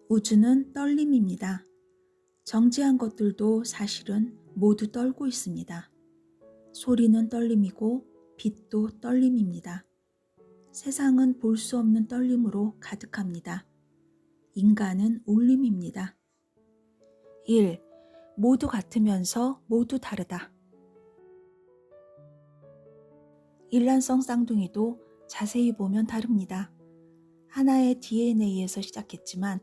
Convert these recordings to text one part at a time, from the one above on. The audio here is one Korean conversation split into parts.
우주는 떨림입니다. 정지한 것들도 사실은 모두 떨고 있습니다. 소리는 떨림이고 빛도 떨림입니다. 세상은 볼 수 없는 떨림으로 가득합니다. 인간은 울림입니다. 1. 모두 같으면서 모두 다르다. 일란성 쌍둥이도 자세히 보면 다릅니다. 하나의 DNA에서 시작했지만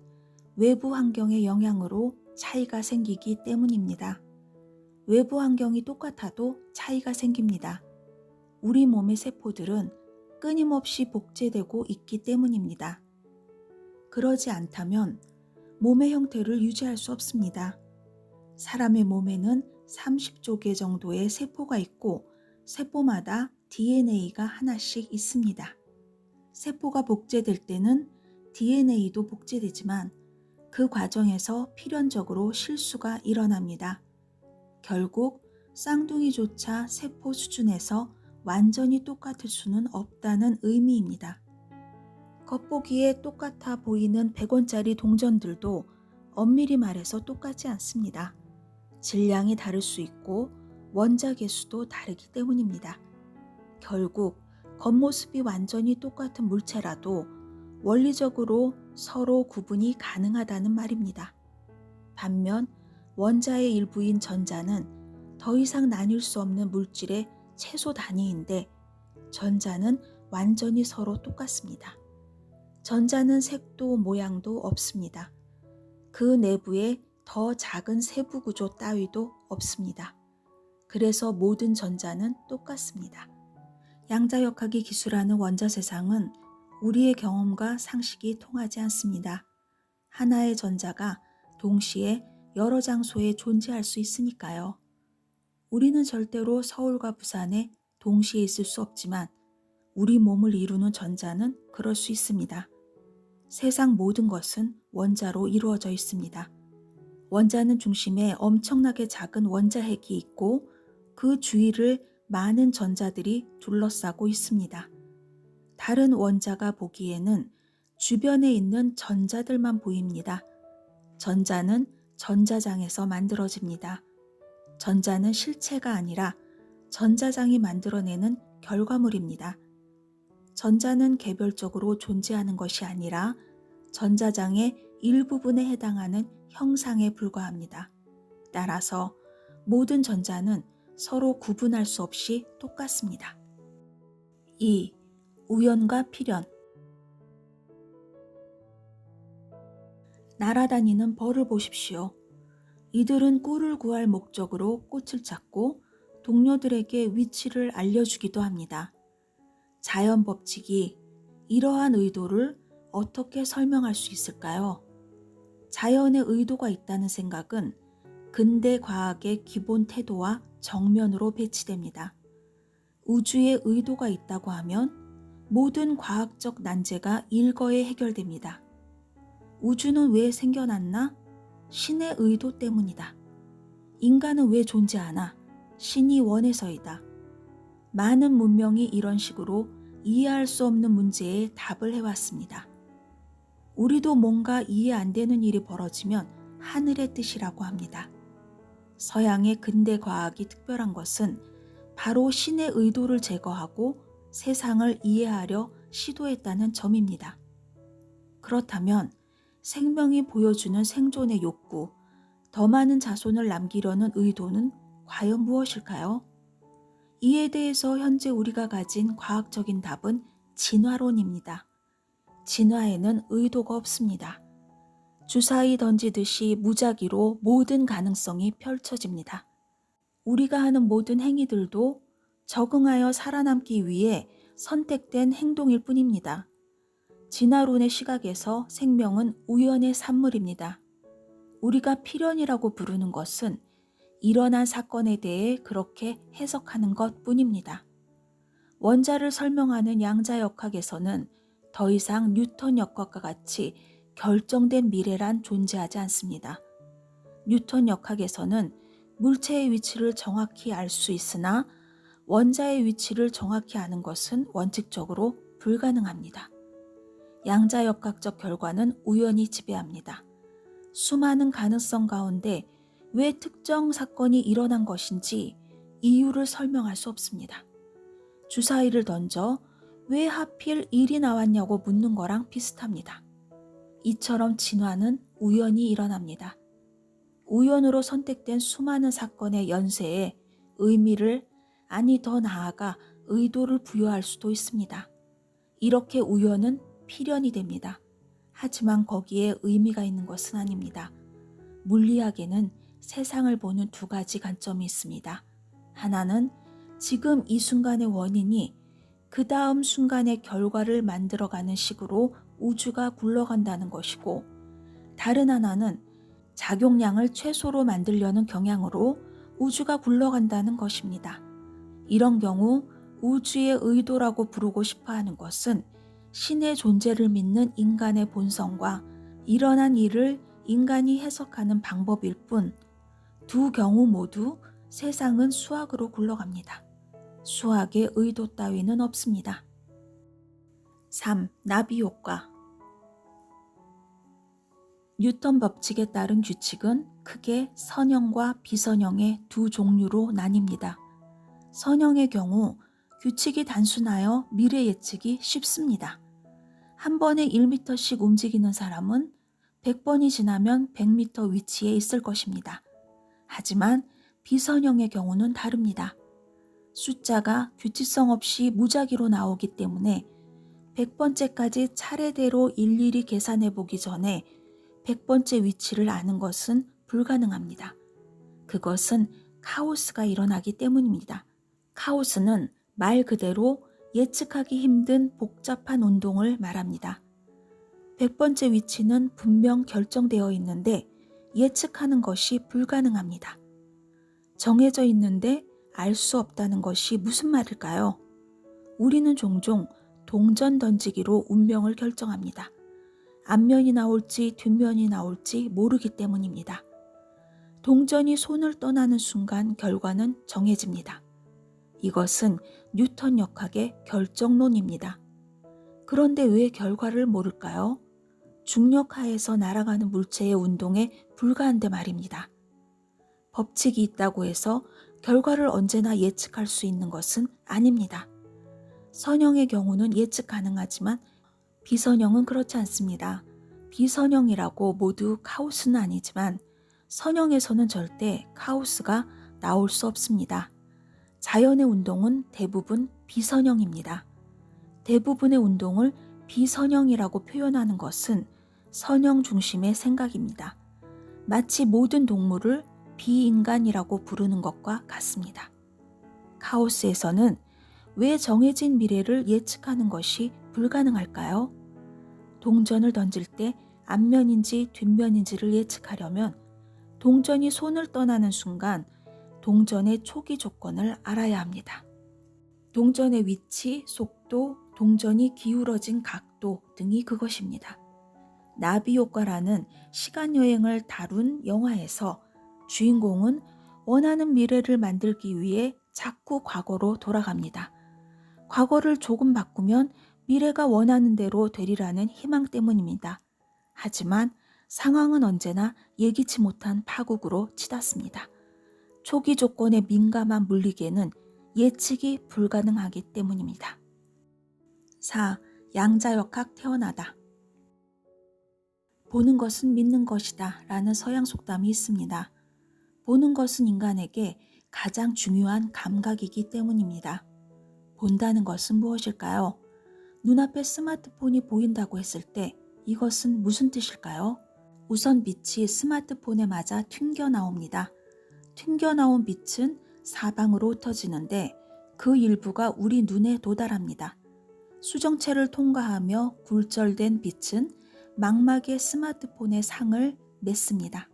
외부 환경의 영향으로 차이가 생기기 때문입니다. 외부 환경이 똑같아도 차이가 생깁니다. 우리 몸의 세포들은 끊임없이 복제되고 있기 때문입니다. 그러지 않다면 몸의 형태를 유지할 수 없습니다. 사람의 몸에는 30조 개 정도의 세포가 있고 세포마다 DNA가 하나씩 있습니다. 세포가 복제될 때는 DNA도 복제되지만 그 과정에서 필연적으로 실수가 일어납니다. 결국 쌍둥이조차 세포 수준에서 완전히 똑같을 수는 없다는 의미입니다. 겉보기에 똑같아 보이는 100원짜리 동전들도 엄밀히 말해서 똑같지 않습니다. 질량이 다를 수 있고 원자 개수도 다르기 때문입니다. 결국 겉모습이 완전히 똑같은 물체라도 원리적으로 서로 구분이 가능하다는 말입니다. 반면 원자의 일부인 전자는 더 이상 나뉠 수 없는 물질의 최소 단위인데 전자는 완전히 서로 똑같습니다. 전자는 색도 모양도 없습니다. 그 내부에 더 작은 세부 구조 따위도 없습니다. 그래서 모든 전자는 똑같습니다. 양자역학이 기술하는 원자 세상은 우리의 경험과 상식이 통하지 않습니다. 하나의 전자가 동시에 여러 장소에 존재할 수 있으니까요. 우리는 절대로 서울과 부산에 동시에 있을 수 없지만 우리 몸을 이루는 전자는 그럴 수 있습니다. 세상 모든 것은 원자로 이루어져 있습니다. 원자는 중심에 엄청나게 작은 원자핵이 있고 그 주위를 많은 전자들이 둘러싸고 있습니다. 다른 원자가 보기에는 주변에 있는 전자들만 보입니다. 전자는 전자장에서 만들어집니다. 전자는 실체가 아니라 전자장이 만들어내는 결과물입니다. 전자는 개별적으로 존재하는 것이 아니라 전자장의 일부분에 해당하는 형상에 불과합니다. 따라서 모든 전자는 서로 구분할 수 없이 똑같습니다. 2. 우연과 필연. 날아다니는 벌을 보십시오. 이들은 꿀을 구할 목적으로 꽃을 찾고 동료들에게 위치를 알려주기도 합니다. 자연 법칙이 이러한 의도를 어떻게 설명할 수 있을까요? 자연의 의도가 있다는 생각은 근대 과학의 기본 태도와 정면으로 배치됩니다. 우주에 의도가 있다고 하면 모든 과학적 난제가 일거에 해결됩니다. 우주는 왜 생겨났나? 신의 의도 때문이다. 인간은 왜 존재하나? 신이 원해서이다. 많은 문명이 이런 식으로 이해할 수 없는 문제에 답을 해왔습니다. 우리도 뭔가 이해 안 되는 일이 벌어지면 하늘의 뜻이라고 합니다. 서양의 근대 과학이 특별한 것은 바로 신의 의도를 제거하고 세상을 이해하려 시도했다는 점입니다. 그렇다면 생명이 보여주는 생존의 욕구, 더 많은 자손을 남기려는 의도는 과연 무엇일까요? 이에 대해서 현재 우리가 가진 과학적인 답은 진화론입니다. 진화에는 의도가 없습니다. 주사위 던지듯이 무작위로 모든 가능성이 펼쳐집니다. 우리가 하는 모든 행위들도 적응하여 살아남기 위해 선택된 행동일 뿐입니다. 진화론의 시각에서 생명은 우연의 산물입니다. 우리가 필연이라고 부르는 것은 일어난 사건에 대해 그렇게 해석하는 것뿐입니다. 원자를 설명하는 양자역학에서는 더 이상 뉴턴 역학과 같이 결정된 미래란 존재하지 않습니다. 뉴턴 역학에서는 물체의 위치를 정확히 알 수 있으나 원자의 위치를 정확히 아는 것은 원칙적으로 불가능합니다. 양자역학적 결과는 우연이 지배합니다. 수많은 가능성 가운데 왜 특정 사건이 일어난 것인지 이유를 설명할 수 없습니다. 주사위를 던져 왜 하필 일이 나왔냐고 묻는 거랑 비슷합니다. 이처럼 진화는 우연히 일어납니다. 우연으로 선택된 수많은 사건의 연쇄에 의미를, 아니 더 나아가 의도를 부여할 수도 있습니다. 이렇게 우연은 필연이 됩니다. 하지만 거기에 의미가 있는 것은 아닙니다. 물리학에는 세상을 보는 두 가지 관점이 있습니다. 하나는 지금 이 순간의 원인이 그 다음 순간의 결과를 만들어가는 식으로 우주가 굴러간다는 것이고, 다른 하나는 작용량을 최소로 만들려는 경향으로 우주가 굴러간다는 것입니다. 이런 경우 우주의 의도라고 부르고 싶어 하는 것은 신의 존재를 믿는 인간의 본성과 일어난 일을 인간이 해석하는 방법일 뿐, 두 경우 모두 세상은 수학으로 굴러갑니다. 수학의 의도 따위는 없습니다. 3. 나비 효과. 뉴턴 법칙에 따른 규칙은 크게 선형과 비선형의 두 종류로 나뉩니다. 선형의 경우 규칙이 단순하여 미래 예측이 쉽습니다. 한 번에 1m씩 움직이는 사람은 100번이 지나면 100m 위치에 있을 것입니다. 하지만 비선형의 경우는 다릅니다. 숫자가 규칙성 없이 무작위로 나오기 때문에 100번째까지 차례대로 일일이 계산해 보기 전에 100번째 위치를 아는 것은 불가능합니다. 그것은 카오스가 일어나기 때문입니다. 카오스는 말 그대로 예측하기 힘든 복잡한 운동을 말합니다. 100번째 위치는 분명 결정되어 있는데 예측하는 것이 불가능합니다. 정해져 있는데 알 수 없다는 것이 무슨 말일까요? 우리는 종종 동전 던지기로 운명을 결정합니다. 앞면이 나올지 뒷면이 나올지 모르기 때문입니다. 동전이 손을 떠나는 순간 결과는 정해집니다. 이것은 뉴턴 역학의 결정론입니다. 그런데 왜 결과를 모를까요? 중력하에서 날아가는 물체의 운동에 불과한데 말입니다. 법칙이 있다고 해서 결과를 언제나 예측할 수 있는 것은 아닙니다. 선형의 경우는 예측 가능하지만 비선형은 그렇지 않습니다. 비선형이라고 모두 카오스는 아니지만 선형에서는 절대 카오스가 나올 수 없습니다. 자연의 운동은 대부분 비선형입니다. 대부분의 운동을 비선형이라고 표현하는 것은 선형 중심의 생각입니다. 마치 모든 동물을 비인간이라고 부르는 것과 같습니다. 카오스에서는 왜 정해진 미래를 예측하는 것이 불가능할까요? 동전을 던질 때 앞면인지 뒷면인지를 예측하려면 동전이 손을 떠나는 순간 동전의 초기 조건을 알아야 합니다. 동전의 위치, 속도, 동전이 기울어진 각도 등이 그것입니다. 나비 효과라는 시간여행을 다룬 영화에서 주인공은 원하는 미래를 만들기 위해 자꾸 과거로 돌아갑니다. 과거를 조금 바꾸면 미래가 원하는 대로 되리라는 희망 때문입니다. 하지만 상황은 언제나 예기치 못한 파국으로 치닫습니다. 초기 조건에 민감한 물리계는 예측이 불가능하기 때문입니다. 4. 양자역학 태어나다. 보는 것은 믿는 것이다 라는 서양 속담이 있습니다. 보는 것은 인간에게 가장 중요한 감각이기 때문입니다. 본다는 것은 무엇일까요? 눈앞에 스마트폰이 보인다고 했을 때 이것은 무슨 뜻일까요? 우선 빛이 스마트폰에 맞아 튕겨 나옵니다. 튕겨 나온 빛은 사방으로 흩어지는데 그 일부가 우리 눈에 도달합니다. 수정체를 통과하며 굴절된 빛은 망막의 스마트폰의 상을 맺습니다.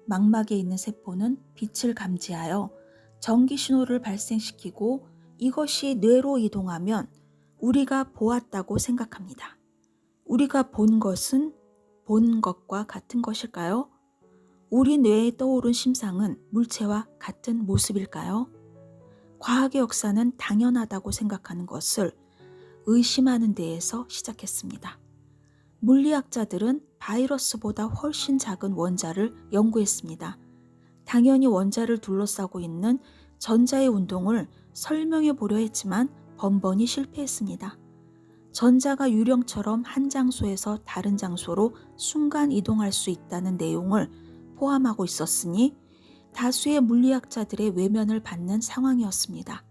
망막에 있는 세포는 빛을 감지하여 전기 신호를 발생시키고 이것이 뇌로 이동하면 우리가 보았다고 생각합니다. 우리가 본 것은 본 것과 같은 것일까요? 우리 뇌에 떠오른 심상은 물체와 같은 모습일까요? 과학의 역사는 당연하다고 생각하는 것을 의심하는 데에서 시작했습니다. 물리학자들은 바이러스보다 훨씬 작은 원자를 연구했습니다. 당연히 원자를 둘러싸고 있는 전자의 운동을 설명해 보려 했지만 번번이 실패했습니다. 전자가 유령처럼 한 장소에서 다른 장소로 순간 이동할 수 있다는 내용을 포함하고 있었으니 다수의 물리학자들의 외면을 받는 상황이었습니다.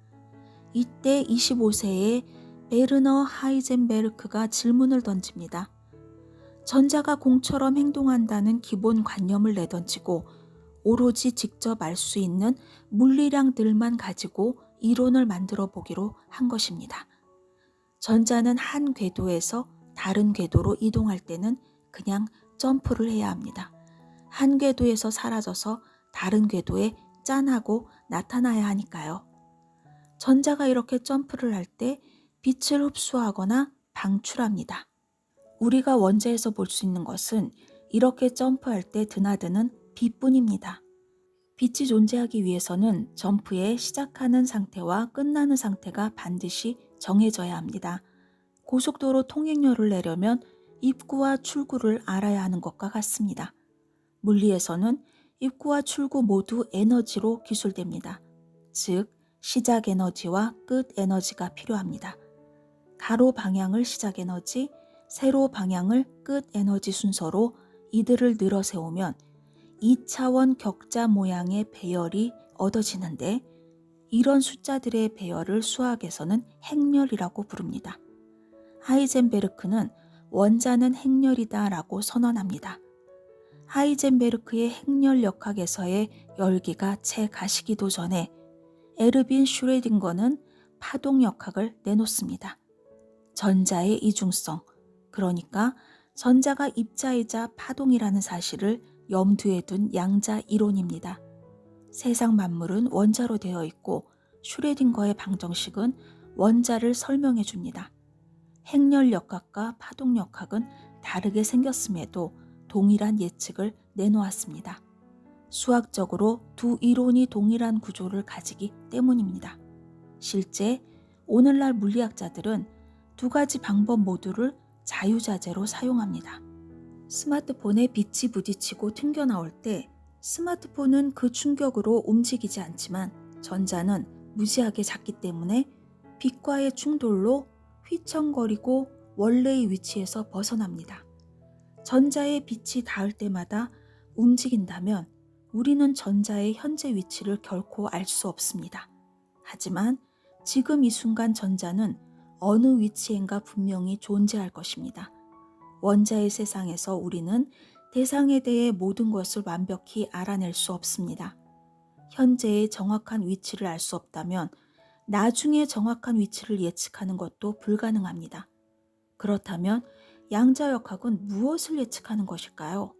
이때 25세의 베르너 하이젠베르크가 질문을 던집니다. 전자가 공처럼 행동한다는 기본 관념을 내던지고 오로지 직접 알 수 있는 물리량들만 가지고 이론을 만들어 보기로 한 것입니다. 전자는 한 궤도에서 다른 궤도로 이동할 때는 그냥 점프를 해야 합니다. 한 궤도에서 사라져서 다른 궤도에 짠하고 나타나야 하니까요. 전자가 이렇게 점프를 할 때 빛을 흡수하거나 방출합니다. 우리가 원자에서 볼 수 있는 것은 이렇게 점프할 때 드나드는 빛뿐입니다. 빛이 존재하기 위해서는 점프의 시작하는 상태와 끝나는 상태가 반드시 정해져야 합니다. 고속도로 통행료를 내려면 입구와 출구를 알아야 하는 것과 같습니다. 물리에서는 입구와 출구 모두 에너지로 기술됩니다. 즉, 시작 에너지와 끝 에너지가 필요합니다. 가로 방향을 시작 에너지, 세로 방향을 끝 에너지 순서로 이들을 늘어 세우면 2차원 격자 모양의 배열이 얻어지는데 이런 숫자들의 배열을 수학에서는 행렬이라고 부릅니다. 하이젠베르크는 원자는 행렬이다 라고 선언합니다. 하이젠베르크의 행렬역학에서의 열기가 채 가시기도 전에 에르빈 슈레딩거는 파동역학을 내놓습니다. 전자의 이중성, 그러니까 전자가 입자이자 파동이라는 사실을 염두에 둔 양자 이론입니다. 세상 만물은 원자로 되어 있고 슈레딩거의 방정식은 원자를 설명해 줍니다. 행렬역학과 파동역학은 다르게 생겼음에도 동일한 예측을 내놓았습니다. 수학적으로 두 이론이 동일한 구조를 가지기 때문입니다. 실제 오늘날 물리학자들은 두 가지 방법 모두를 자유자재로 사용합니다. 스마트폰에 빛이 부딪히고 튕겨나올 때 스마트폰은 그 충격으로 움직이지 않지만 전자는 무지하게 작기 때문에 빛과의 충돌로 휘청거리고 원래의 위치에서 벗어납니다. 전자에 빛이 닿을 때마다 움직인다면 우리는 전자의 현재 위치를 결코 알 수 없습니다. 하지만 지금 이 순간 전자는 어느 위치엔가 분명히 존재할 것입니다. 원자의 세상에서 우리는 대상에 대해 모든 것을 완벽히 알아낼 수 없습니다. 현재의 정확한 위치를 알 수 없다면 나중에 정확한 위치를 예측하는 것도 불가능합니다. 그렇다면 양자역학은 무엇을 예측하는 것일까요?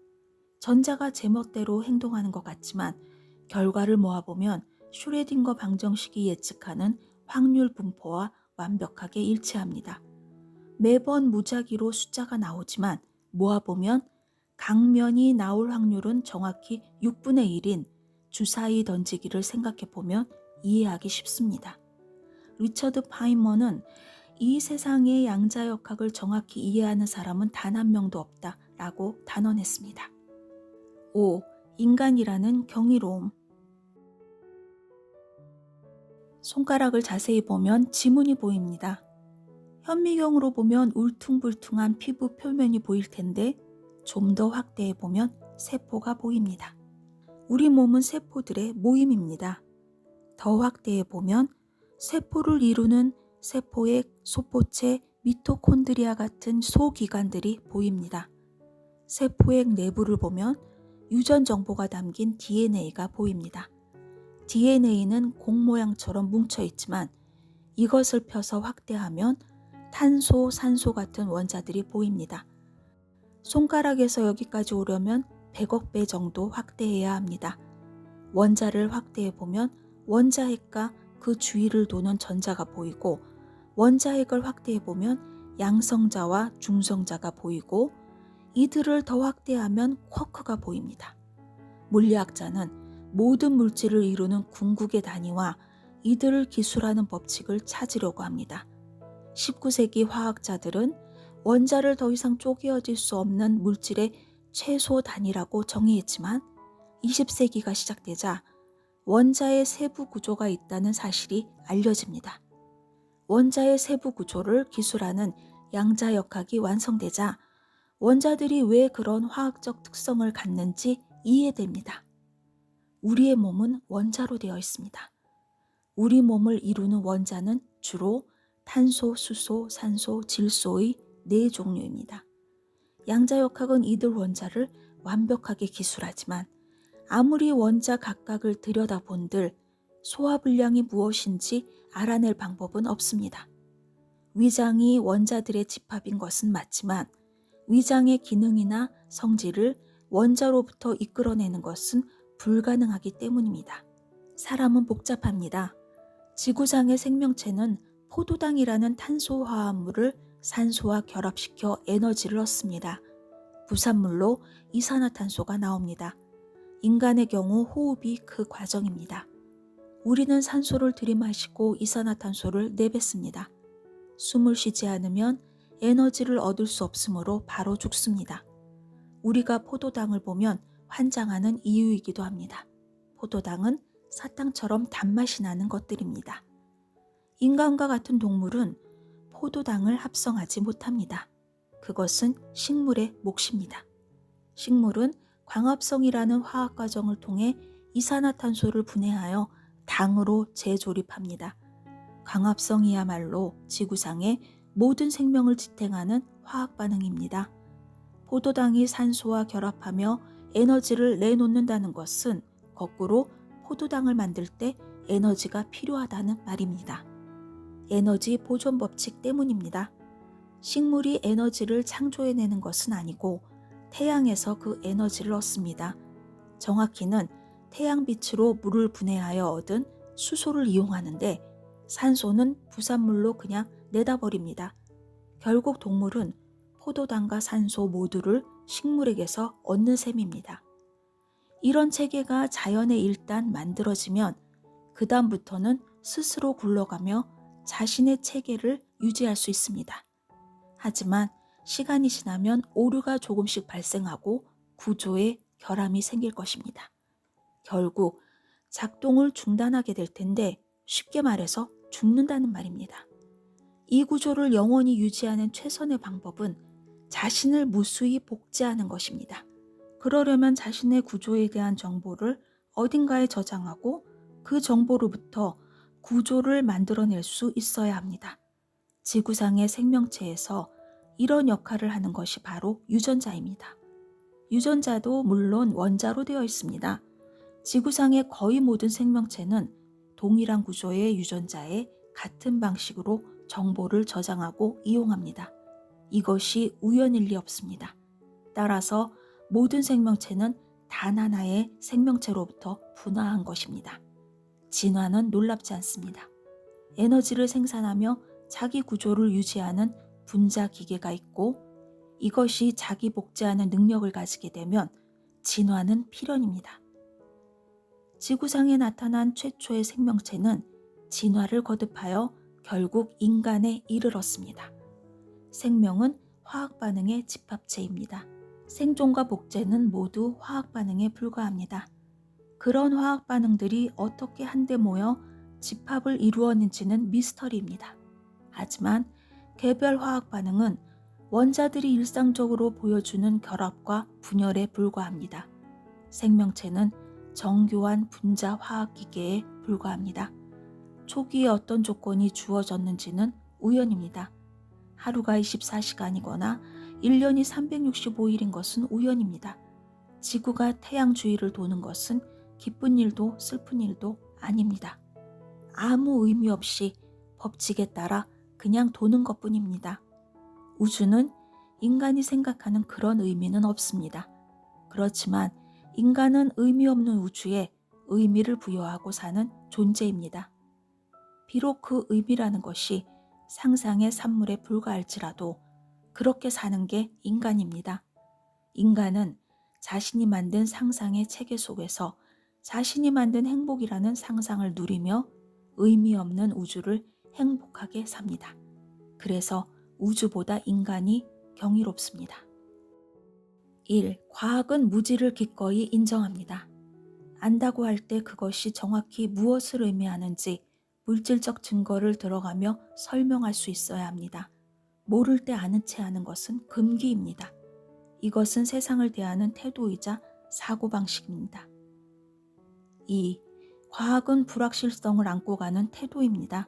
전자가 제멋대로 행동하는 것 같지만 결과를 모아보면 슈레딩거 방정식이 예측하는 확률 분포와 완벽하게 일치합니다. 매번 무작위로 숫자가 나오지만 모아보면 강면이 나올 확률은 정확히 6분의 1인 주사위 던지기를 생각해보면 이해하기 쉽습니다. 리처드 파인머는 이 세상의 양자역학을 정확히 이해하는 사람은 단 한 명도 없다라고 단언했습니다. 5. 인간이라는 경이로움. 손가락을 자세히 보면 지문이 보입니다. 현미경으로 보면 울퉁불퉁한 피부 표면이 보일 텐데 좀 더 확대해 보면 세포가 보입니다. 우리 몸은 세포들의 모임입니다. 더 확대해 보면 세포를 이루는 세포의 소포체 미토콘드리아 같은 소기관들이 보입니다. 세포의 내부를 보면 유전 정보가 담긴 DNA가 보입니다. DNA는 공 모양처럼 뭉쳐 있지만 이것을 펴서 확대하면 탄소, 산소 같은 원자들이 보입니다. 손가락에서 여기까지 오려면 100억 배 정도 확대해야 합니다. 원자를 확대해 보면 원자핵과 그 주위를 도는 전자가 보이고 원자핵을 확대해 보면 양성자와 중성자가 보이고 이들을 더 확대하면 쿼크가 보입니다. 물리학자는 모든 물질을 이루는 궁극의 단위와 이들을 기술하는 법칙을 찾으려고 합니다. 19세기 화학자들은 원자를 더 이상 쪼개어질 수 없는 물질의 최소 단위라고 정의했지만 20세기가 시작되자 원자의 세부 구조가 있다는 사실이 알려집니다. 원자의 세부 구조를 기술하는 양자역학이 완성되자 원자들이 왜 그런 화학적 특성을 갖는지 이해됩니다. 우리의 몸은 원자로 되어 있습니다. 우리 몸을 이루는 원자는 주로 탄소, 수소, 산소, 질소의 4종류입니다. 양자역학은 이들 원자를 완벽하게 기술하지만 아무리 원자 각각을 들여다본들 소화불량이 무엇인지 알아낼 방법은 없습니다. 위장이 원자들의 집합인 것은 맞지만 위장의 기능이나 성질을 원자로부터 이끌어내는 것은 불가능하기 때문입니다. 사람은 복잡합니다. 지구상의 생명체는 포도당이라는 탄소화합물을 산소와 결합시켜 에너지를 얻습니다. 부산물로 이산화탄소가 나옵니다. 인간의 경우 호흡이 그 과정입니다. 우리는 산소를 들이마시고 이산화탄소를 내뱉습니다. 숨을 쉬지 않으면 에너지를 얻을 수 없으므로 바로 죽습니다. 우리가 포도당을 보면 환장하는 이유이기도 합니다. 포도당은 사탕처럼 단맛이 나는 것들입니다. 인간과 같은 동물은 포도당을 합성하지 못합니다. 그것은 식물의 몫입니다. 식물은 광합성이라는 화학 과정을 통해 이산화탄소를 분해하여 당으로 재조립합니다. 광합성이야말로 지구상의 모든 생명을 지탱하는 화학 반응입니다. 포도당이 산소와 결합하며 에너지를 내놓는다는 것은 거꾸로 포도당을 만들 때 에너지가 필요하다는 말입니다. 에너지 보존 법칙 때문입니다. 식물이 에너지를 창조해내는 것은 아니고 태양에서 그 에너지를 얻습니다. 정확히는 태양빛으로 물을 분해하여 얻은 수소를 이용하는데 산소는 부산물로 그냥 내다버립니다. 결국 동물은 포도당과 산소 모두를 식물에게서 얻는 셈입니다. 이런 체계가 자연에 일단 만들어지면 그 다음부터는 스스로 굴러가며 자신의 체계를 유지할 수 있습니다. 하지만 시간이 지나면 오류가 조금씩 발생하고 구조에 결함이 생길 것입니다. 결국 작동을 중단하게 될 텐데 쉽게 말해서 죽는다는 말입니다. 이 구조를 영원히 유지하는 최선의 방법은 자신을 무수히 복제하는 것입니다. 그러려면 자신의 구조에 대한 정보를 어딘가에 저장하고 그 정보로부터 구조를 만들어낼 수 있어야 합니다. 지구상의 생명체에서 이런 역할을 하는 것이 바로 유전자입니다. 유전자도 물론 원자로 되어 있습니다. 지구상의 거의 모든 생명체는 동일한 구조의 유전자에 같은 방식으로 정보를 저장하고 이용합니다. 이것이 우연일 리 없습니다. 따라서 모든 생명체는 단 하나의 생명체로부터 분화한 것입니다. 진화는 놀랍지 않습니다. 에너지를 생산하며 자기 구조를 유지하는 분자 기계가 있고 이것이 자기 복제하는 능력을 가지게 되면 진화는 필연입니다. 지구상에 나타난 최초의 생명체는 진화를 거듭하여 결국 인간에 이르렀습니다. 생명은 화학 반응의 집합체입니다. 생존과 복제는 모두 화학 반응에 불과합니다. 그런 화학 반응들이 어떻게 한데 모여 집합을 이루었는지는 미스터리입니다. 하지만 개별 화학 반응은 원자들이 일상적으로 보여주는 결합과 분열에 불과합니다. 생명체는 정교한 분자 화학 기계에 불과합니다. 초기에 어떤 조건이 주어졌는지는 우연입니다. 하루가 24시간이거나 1년이 365일인 것은 우연입니다. 지구가 태양 주위를 도는 것은 기쁜 일도 슬픈 일도 아닙니다. 아무 의미 없이 법칙에 따라 그냥 도는 것뿐입니다. 우주는 인간이 생각하는 그런 의미는 없습니다. 그렇지만 인간은 의미 없는 우주에 의미를 부여하고 사는 존재입니다. 비록 그 의미라는 것이 상상의 산물에 불과할지라도 그렇게 사는 게 인간입니다. 인간은 자신이 만든 상상의 체계 속에서 자신이 만든 행복이라는 상상을 누리며 의미 없는 우주를 행복하게 삽니다. 그래서 우주보다 인간이 경이롭습니다. 1. 과학은 무지를 기꺼이 인정합니다. 안다고 할 때 그것이 정확히 무엇을 의미하는지 물질적 증거를 들어가며 설명할 수 있어야 합니다. 모를 때 아는 체 하는 것은 금기입니다. 이것은 세상을 대하는 태도이자 사고방식입니다. 2. 과학은 불확실성을 안고 가는 태도입니다.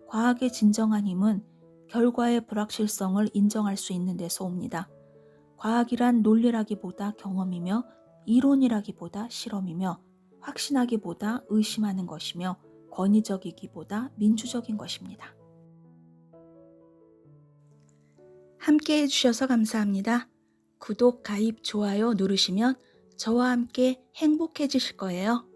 과학의 진정한 힘은 결과의 불확실성을 인정할 수 있는 데서 옵니다. 과학이란 논리라기보다 경험이며 이론이라기보다 실험이며 확신하기보다 의심하는 것이며 권위적이기보다 민주적인 것입니다. 함께 해주셔서 감사합니다. 구독, 가입, 좋아요 누르시면 저와 함께 행복해지실 거예요.